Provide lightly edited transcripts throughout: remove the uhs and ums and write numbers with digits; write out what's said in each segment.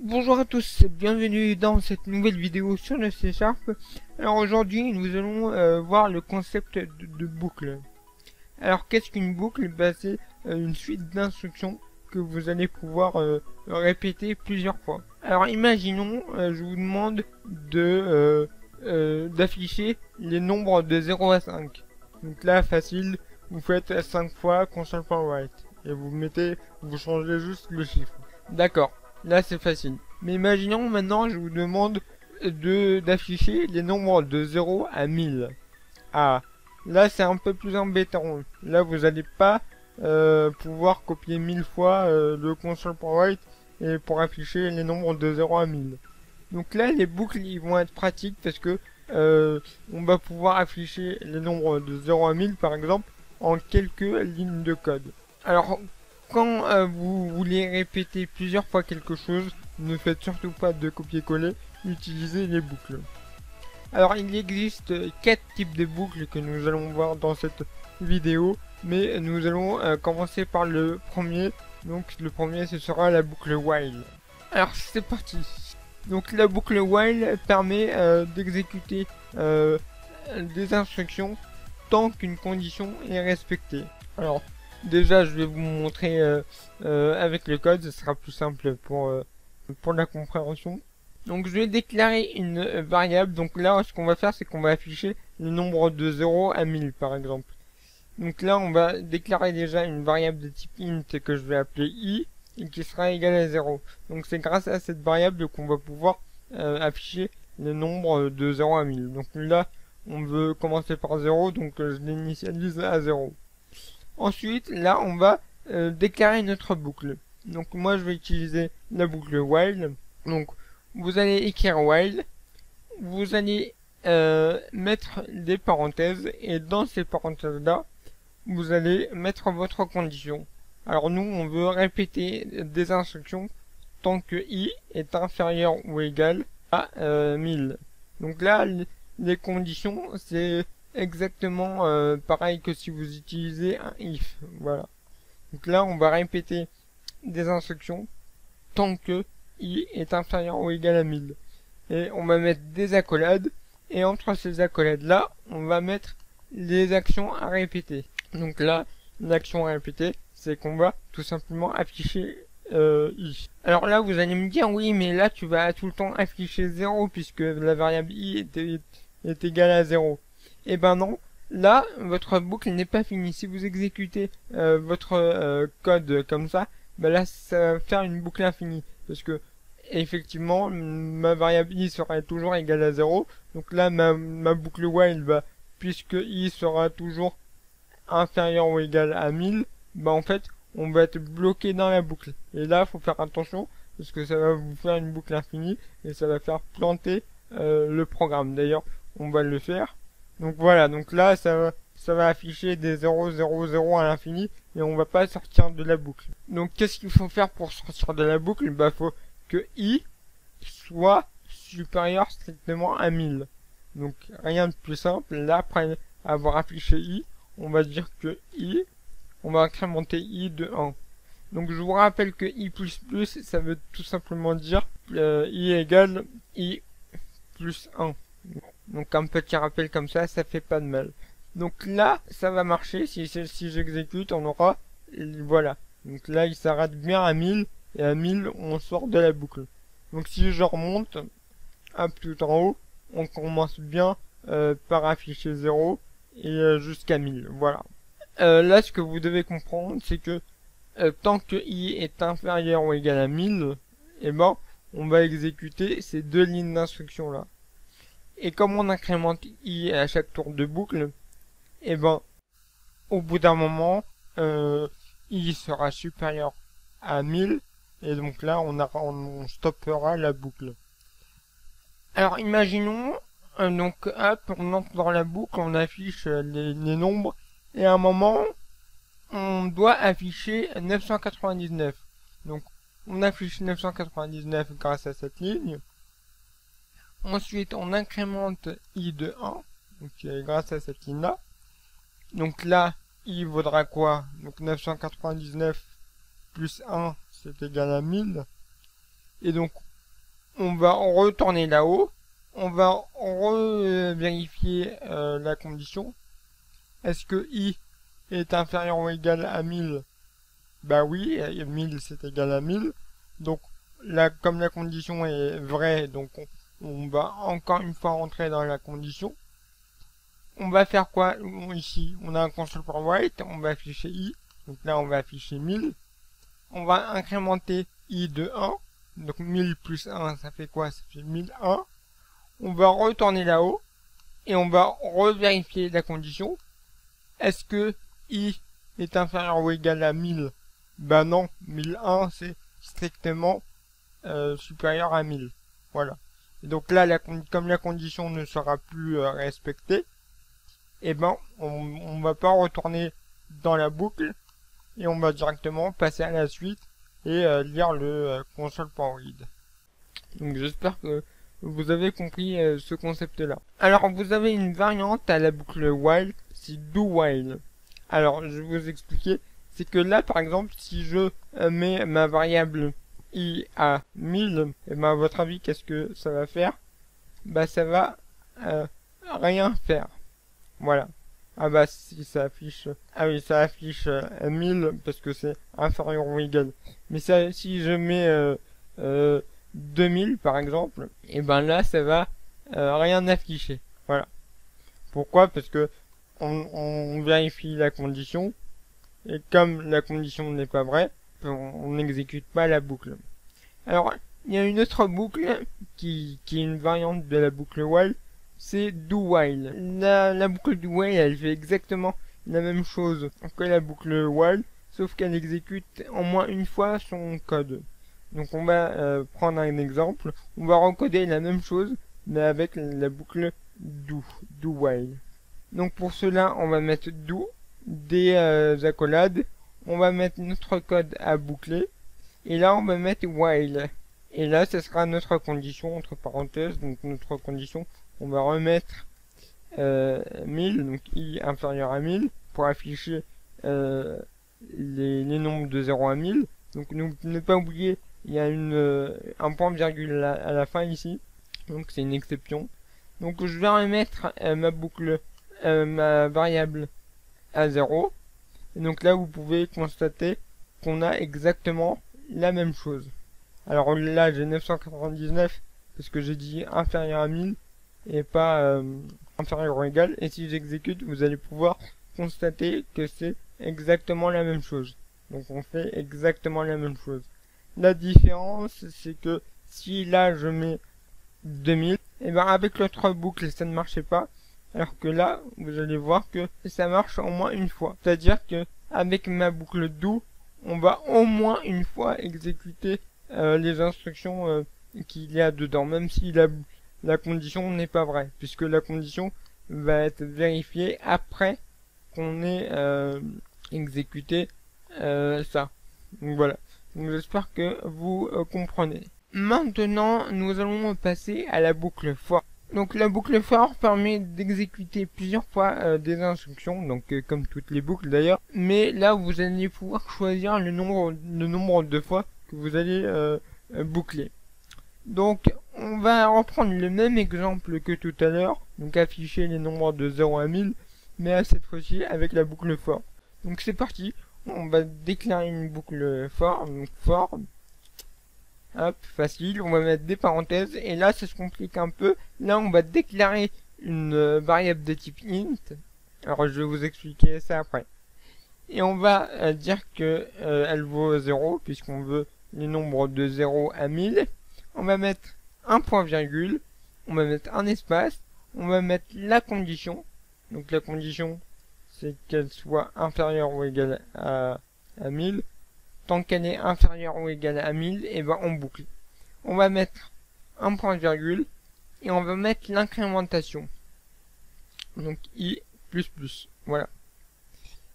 Bonjour à tous, bienvenue dans cette nouvelle vidéo sur le C#. Alors aujourd'hui nous allons voir le concept de boucle. Alors qu'est-ce qu'une boucle? C'est une suite d'instructions que vous allez pouvoir répéter plusieurs fois. Alors imaginons, je vous demande d'afficher les nombres de 0 à 5. Donc là facile, vous faites 5 fois console.write et vous changez juste le chiffre. D'accord. Là c'est facile. Mais imaginons maintenant je vous demande d'afficher les nombres de 0 à 1000. Ah, là c'est un peu plus embêtant. Là vous n'allez pas pouvoir copier 1000 fois le console.write et pour afficher les nombres de 0 à 1000. Donc là les boucles ils vont être pratiques parce que on va pouvoir afficher les nombres de 0 à 1000 par exemple en quelques lignes de code. Alors quand vous voulez répéter plusieurs fois quelque chose, ne faites surtout pas de copier-coller, utilisez les boucles. Alors il existe 4 types de boucles que nous allons voir dans cette vidéo, mais nous allons commencer par le premier. Donc le premier ce sera la boucle while. Alors c'est parti. Donc la boucle while permet d'exécuter des instructions tant qu'une condition est respectée. Alors déjà je vais vous montrer avec le code, ce sera plus simple pour la compréhension. Donc je vais déclarer une variable. Donc là ce qu'on va faire c'est qu'on va afficher le nombre de 0 à 1000 par exemple. Donc là on va déclarer déjà une variable de type int que je vais appeler i et qui sera égale à 0. Donc c'est grâce à cette variable qu'on va pouvoir afficher le nombre de 0 à 1000. Donc là on veut commencer par 0, donc je l'initialise à 0. Ensuite là on va déclarer notre boucle. Donc moi je vais utiliser la boucle while. Donc vous allez écrire while, vous allez mettre des parenthèses et dans ces parenthèses là vous allez mettre votre condition. Alors nous on veut répéter des instructions tant que i est inférieur ou égal à 1000. Donc là les conditions c'est exactement pareil que si vous utilisez un if. Voilà. Donc là on va répéter des instructions tant que i est inférieur ou égal à 1000. Et on va mettre des accolades, et entre ces accolades là on va mettre les actions à répéter. Donc là l'action à répéter c'est qu'on va tout simplement afficher i. Alors là vous allez me dire oui mais là tu vas tout le temps afficher 0 puisque la variable i est égale à 0. Et ben non, là votre boucle n'est pas finie. Si vous exécutez votre code comme ça, ben là ça va faire une boucle infinie parce que effectivement ma variable i sera toujours égale à 0. Donc là ma boucle while puisque i sera toujours inférieur ou égal à 1000, en fait on va être bloqué dans la boucle. Et là faut faire attention parce que ça va vous faire une boucle infinie et ça va faire planter le programme. D'ailleurs on va le faire. Donc voilà, donc là ça va afficher des 0 0 0 à l'infini et on va pas sortir de la boucle. Donc qu'est-ce qu'il faut faire pour sortir de la boucle? Faut que i soit supérieur strictement à 1000. Donc rien de plus simple. Là après avoir affiché i, on va dire que i, on va incrémenter i de 1. Donc je vous rappelle que i++, ça veut tout simplement dire i égale i plus 1. Donc un petit rappel comme ça fait pas de mal. Donc là, ça va marcher. Si j'exécute, on aura, voilà. Donc là, il s'arrête bien à 1000, et à 1000, on sort de la boucle. Donc si je remonte, un tout en haut, on commence bien par afficher 0, et jusqu'à 1000, voilà. Là, ce que vous devez comprendre, c'est que tant que i est inférieur ou égal à 1000, on va exécuter ces deux lignes d'instruction là. Et comme on incrémente i à chaque tour de boucle, au bout d'un moment, i sera supérieur à 1000, et donc là, on stoppera la boucle. Alors, imaginons, donc, hop, on entre dans la boucle, on affiche les nombres, et à un moment, on doit afficher 999. Donc, on affiche 999 grâce à cette ligne. Ensuite, on incrémente i de 1, donc grâce à cette ligne-là. Donc là, i vaudra quoi? Donc 999 plus 1, c'est égal à 1000. Et donc, on va retourner là-haut, on va vérifier la condition. Est-ce que i est inférieur ou égal à 1000? Bah oui, 1000 c'est égal à 1000. Donc là, comme la condition est vraie, donc on va encore une fois rentrer dans la condition. On va faire quoi ici? On a un console for write, on va afficher i. Donc là, on va afficher 1000. On va incrémenter i de 1. Donc 1000 plus 1, ça fait quoi? Ça fait 1001. On va retourner là-haut et on va revérifier la condition. Est-ce que i est inférieur ou égal à 1000? Ben non, 1001 c'est strictement supérieur à 1000. Voilà. Et donc là, comme la condition ne sera plus respectée, eh ben on va pas retourner dans la boucle et on va directement passer à la suite et lire le console.read. Donc j'espère que vous avez compris ce concept-là. Alors vous avez une variante à la boucle while, c'est do while. Alors je vais vous expliquer, c'est que là par exemple si je mets ma variable i à 1000, et ben à votre avis qu'est-ce que ça va faire? Bah ça va rien faire. Voilà. Ah bah si ça affiche, ah oui ça affiche 1000 parce que c'est inférieur ou égal. Mais ça, si je mets 2000 par exemple, et ben là ça va rien afficher. Voilà. Pourquoi? Parce que on vérifie la condition et comme la condition n'est pas vraie, on n'exécute pas la boucle. Alors il y a une autre boucle qui est une variante de la boucle while, c'est do while. La boucle do while elle fait exactement la même chose que la boucle while, sauf qu'elle exécute en moins une fois son code. Donc on va prendre un exemple, on va recoder la même chose mais avec la boucle do while. Donc pour cela on va mettre do, des accolades, on va mettre notre code à boucler et là on va mettre while. Et là ce sera notre condition entre parenthèses, donc notre condition on va remettre 1000, donc i inférieur à 1000 pour afficher les nombres de 0 à 1000. Donc ne pas oublier, il y a un point virgule à la fin ici, donc c'est une exception. Donc je vais remettre ma variable à 0. Et donc là vous pouvez constater qu'on a exactement la même chose. Alors là j'ai 999 parce que j'ai dit inférieur à 1000 et pas inférieur ou égal, et si j'exécute vous allez pouvoir constater que c'est exactement la même chose. Donc on fait exactement la même chose. La différence c'est que si là je mets 2000, et ben avec l'autre boucle ça ne marchait pas, alors que là vous allez voir que ça marche au moins une fois. C'est à dire que avec ma boucle do on va au moins une fois exécuter les instructions qu'il y a dedans, même si la condition n'est pas vraie, puisque la condition va être vérifiée après qu'on ait exécuté ça. Donc voilà. Donc j'espère que vous comprenez. Maintenant, nous allons passer à la boucle for. Donc la boucle for permet d'exécuter plusieurs fois des instructions, donc comme toutes les boucles d'ailleurs. Mais là, vous allez pouvoir choisir le nombre de fois que vous allez boucler. Donc on va reprendre le même exemple que tout à l'heure, donc afficher les nombres de 0 à 1000, mais à cette fois-ci avec la boucle for. Donc c'est parti, on va déclarer une boucle for, donc for, hop, facile, on va mettre des parenthèses, et là ça se complique un peu, là on va déclarer une variable de type int, alors je vais vous expliquer ça après. Et on va dire que elle vaut 0, puisqu'on veut les nombres de 0 à 1000, on va mettre un point virgule, on va mettre un espace, on va mettre la condition, donc la condition c'est qu'elle soit inférieure ou égale à 1000, tant qu'elle est inférieure ou égale à 1000, et ben on boucle. On va mettre un point virgule, et on va mettre l'incrémentation, donc i++, voilà.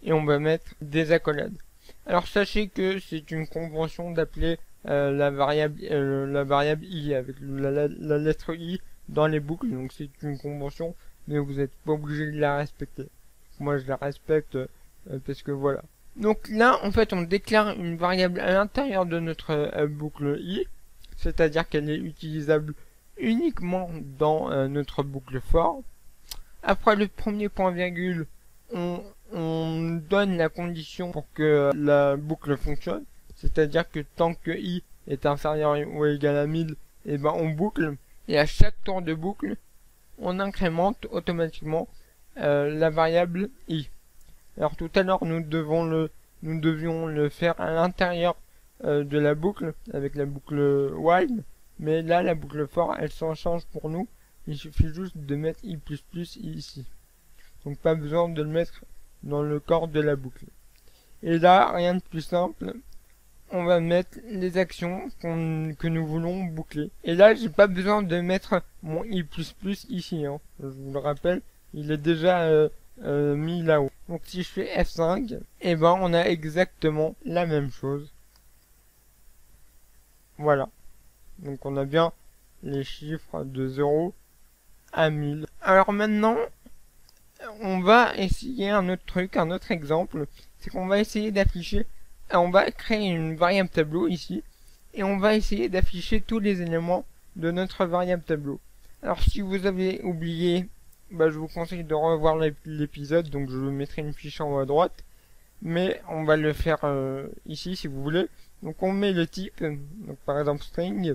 Et on va mettre des accolades. Alors sachez que c'est une convention d'appeler la variable i avec la lettre i dans les boucles, donc c'est une convention, mais vous n'êtes pas obligé de la respecter. Moi je la respecte parce que voilà. Donc là en fait on déclare une variable à l'intérieur de notre boucle i, c'est-à-dire qu'elle est utilisable uniquement dans notre boucle for. Après le premier point virgule, on donne la condition pour que la boucle fonctionne, c'est-à-dire que tant que i est inférieur ou égal à 1000, et ben on boucle, et à chaque tour de boucle, on incrémente automatiquement la variable i. Alors tout à l'heure nous devions le faire à l'intérieur de la boucle avec la boucle while, mais là la boucle for elle s'en change pour nous. Il suffit juste de mettre i++ ici. Donc pas besoin de le mettre dans le corps de la boucle. Et là, rien de plus simple, on va mettre les actions que nous voulons boucler. Et là, j'ai pas besoin de mettre mon i++ ici. Hein. Je vous le rappelle, il est déjà mis là-haut. Donc si je fais F5, et ben on a exactement la même chose. Voilà. Donc on a bien les chiffres de 0 à 1000. Alors maintenant, on va essayer un autre truc, un autre exemple. C'est qu'on va essayer d'afficher, on va créer une variable tableau ici, et on va essayer d'afficher tous les éléments de notre variable tableau. Alors si vous avez oublié, je vous conseille de revoir l'épisode, donc je mettrai une fiche en haut à droite, mais on va le faire ici si vous voulez. Donc on met le type, donc par exemple string,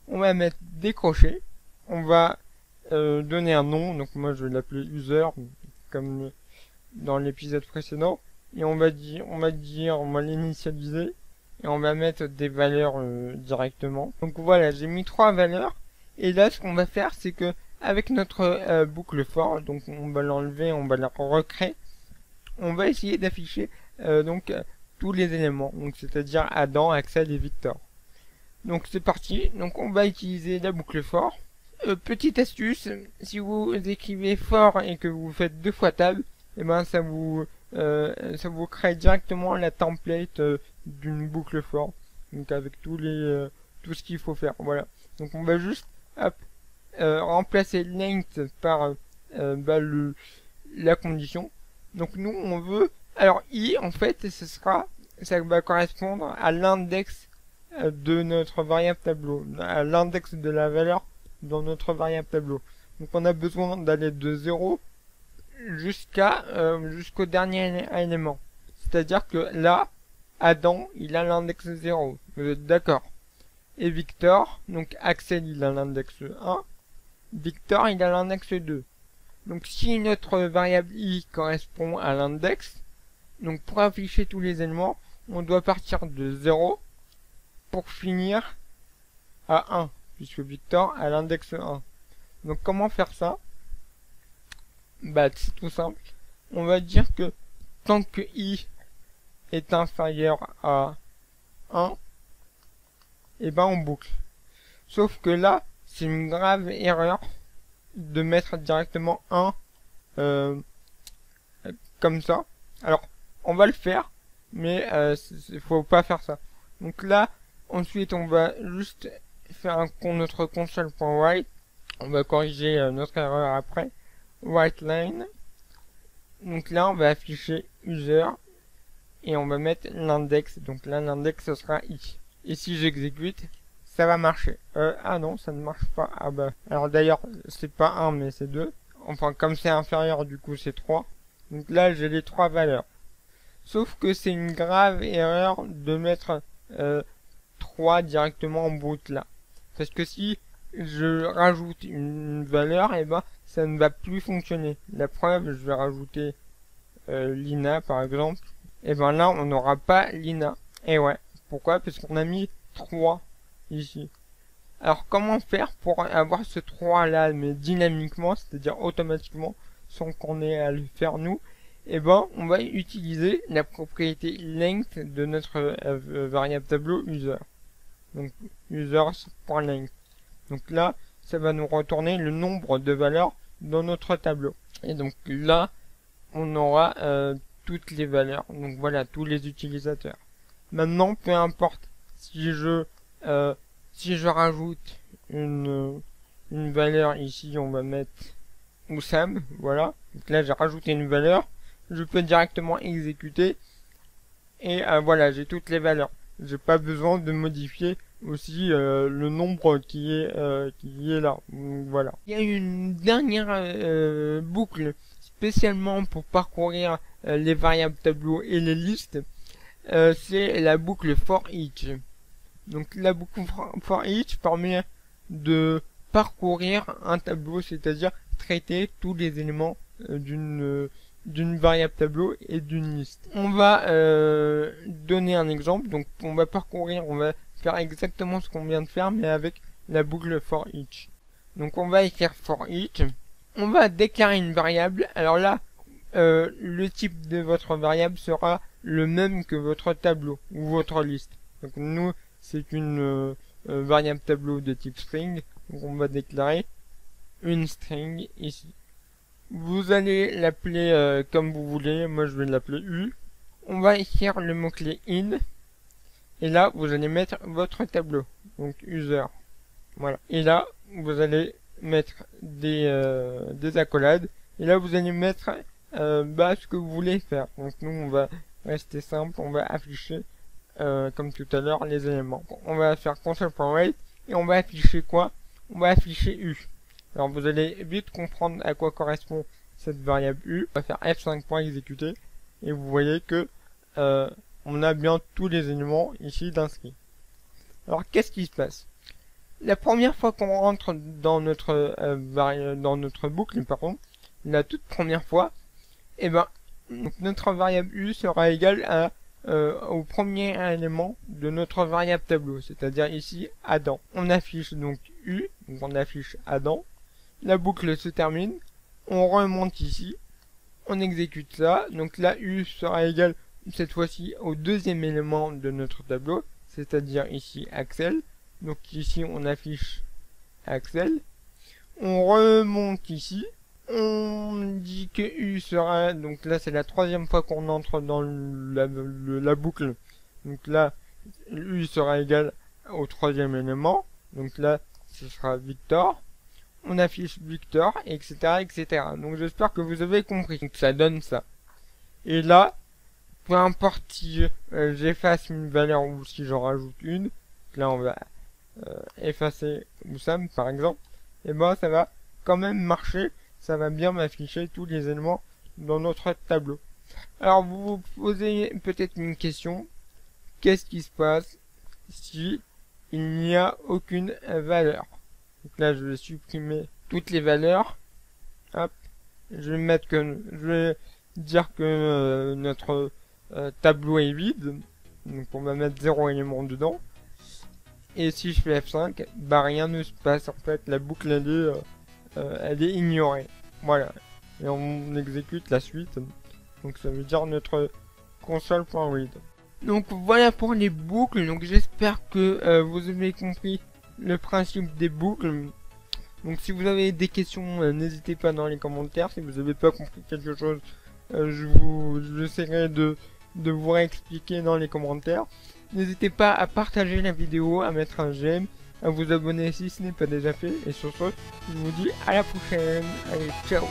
on va mettre des crochets, on va donner un nom, donc moi je vais l'appeler user, comme dans l'épisode précédent, et on va l'initialiser, et on va mettre des valeurs directement. Donc voilà, j'ai mis 3 valeurs, et là ce qu'on va faire c'est que avec notre boucle for, donc on va l'enlever, on va la recréer, on va essayer d'afficher tous les éléments, donc c'est-à-dire Adam, Axel et Victor. Donc c'est parti, donc on va utiliser la boucle for. Petite astuce, si vous écrivez for et que vous faites 2 fois tab, et ben ça vous crée directement la template d'une boucle for, donc avec tout ce qu'il faut faire. Voilà. Donc on va juste remplacer length par la condition. Donc nous on veut, alors i en fait ça va correspondre à l'index de notre variable tableau, à l'index de la valeur dans notre variable tableau. Donc on a besoin d'aller de 0 jusqu'au dernier élément. C'est-à-dire que là, Adam, il a l'index 0. Vous êtes d'accord? Et Victor, donc Axel, il a l'index 1. Victor, il a l'index 2. Donc si notre variable i correspond à l'index, donc pour afficher tous les éléments, on doit partir de 0 pour finir à 1, puisque Victor a l'index 1. Donc comment faire ça? C'est tout simple. On va dire que tant que i est inférieur à 1, et ben on boucle. Sauf que là, c'est une grave erreur de mettre directement 1 comme ça. Alors, on va le faire, mais faut pas faire ça. Donc là, ensuite, on va juste faire notre console.write. On va corriger notre erreur après. WriteLine. Donc là, on va afficher user et on va mettre l'index. Donc là, l'index, ce sera i. Et si j'exécute, ça va marcher. Ah non, ça ne marche pas. Ah bah. Alors d'ailleurs, c'est pas 1, mais c'est 2. Enfin, comme c'est inférieur, du coup, c'est 3. Donc là, j'ai les 3 valeurs. Sauf que c'est une grave erreur de mettre 3 directement en brut là. Parce que si je rajoute une valeur, et ben ça ne va plus fonctionner. La preuve, je vais rajouter Lina par exemple. Et ben là, on n'aura pas Lina. Et ouais. Pourquoi? Parce qu'on a mis 3 ici. Alors comment faire pour avoir ce 3 là, mais dynamiquement, c'est-à-dire automatiquement, sans qu'on ait à le faire nous? Et ben on va utiliser la propriété length de notre variable tableau user. Donc users.length. Donc là, ça va nous retourner le nombre de valeurs dans notre tableau. Et donc là, on aura toutes les valeurs. Donc voilà, tous les utilisateurs. Maintenant, peu importe si je rajoute une valeur ici, on va mettre Oussam, voilà. Donc là, j'ai rajouté une valeur. Je peux directement exécuter et voilà, j'ai toutes les valeurs. J'ai pas besoin de modifier aussi le nombre qui est là. Donc, voilà. Il y a une dernière boucle spécialement pour parcourir les variables tableau et les listes. C'est la boucle for each. Donc la boucle for each permet de parcourir un tableau, c'est-à-dire traiter tous les éléments d'une variable tableau et d'une liste. On va donner un exemple. Donc on va faire exactement ce qu'on vient de faire, mais avec la boucle for each. Donc on va écrire for each. On va déclarer une variable. Alors là, le type de votre variable sera le même que votre tableau ou votre liste. Donc nous, c'est une variable tableau de type string. Donc on va déclarer une string ici. Vous allez l'appeler comme vous voulez. Moi, je vais l'appeler U. On va écrire le mot-clé in. Et là, vous allez mettre votre tableau. Donc user. Voilà. Et là, vous allez mettre des accolades. Et là, vous allez mettre ce que vous voulez faire. Donc nous, on va rester simple. On va afficher, comme tout à l'heure, les éléments. On va faire console.write. Et on va afficher quoi? On va afficher U. Alors vous allez vite comprendre à quoi correspond cette variable U. On va faire F5.exécuter. Et vous voyez que on a bien tous les éléments ici d'inscrits. Alors qu'est-ce qui se passe? La première fois qu'on rentre dans notre boucle, pardon, la toute première fois, donc notre variable U sera égale au premier élément de notre variable tableau, c'est-à-dire ici Adam. On affiche donc U, donc on affiche Adam. La boucle se termine, on remonte ici, on exécute ça, donc là U sera égale cette fois-ci au deuxième élément de notre tableau, c'est-à-dire ici Axel. Donc ici on affiche Axel. On remonte ici. On dit que U sera, donc là c'est la troisième fois qu'on entre dans la boucle. Donc là U sera égal au troisième élément. Donc là ce sera Victor. On affiche Victor, etc., etc. Donc j'espère que vous avez compris. Donc ça donne ça. Et là, peu importe si j'efface une valeur ou si j'en rajoute une, là on va effacer Oussam par exemple, et ça va quand même marcher, ça va bien m'afficher tous les éléments dans notre tableau. Alors vous vous posez peut-être une question, qu'est-ce qui se passe si il n'y a aucune valeur? Donc là je vais supprimer toutes les valeurs, hop, je vais dire que notre tableau est vide, donc on va mettre 0 élément dedans. Et si je fais F5, rien ne se passe. En fait, la boucle elle est ignorée. Voilà. Et on exécute la suite. Donc ça veut dire notre console.read. Donc voilà pour les boucles. Donc j'espère que vous avez compris le principe des boucles. Donc si vous avez des questions, n'hésitez pas dans les commentaires. Si vous n'avez pas compris quelque chose, j'essaierai de vous réexpliquer dans les commentaires. N'hésitez pas à partager la vidéo, à mettre un j'aime, à vous abonner si ce n'est pas déjà fait. Et sur ce, je vous dis à la prochaine. Allez, ciao!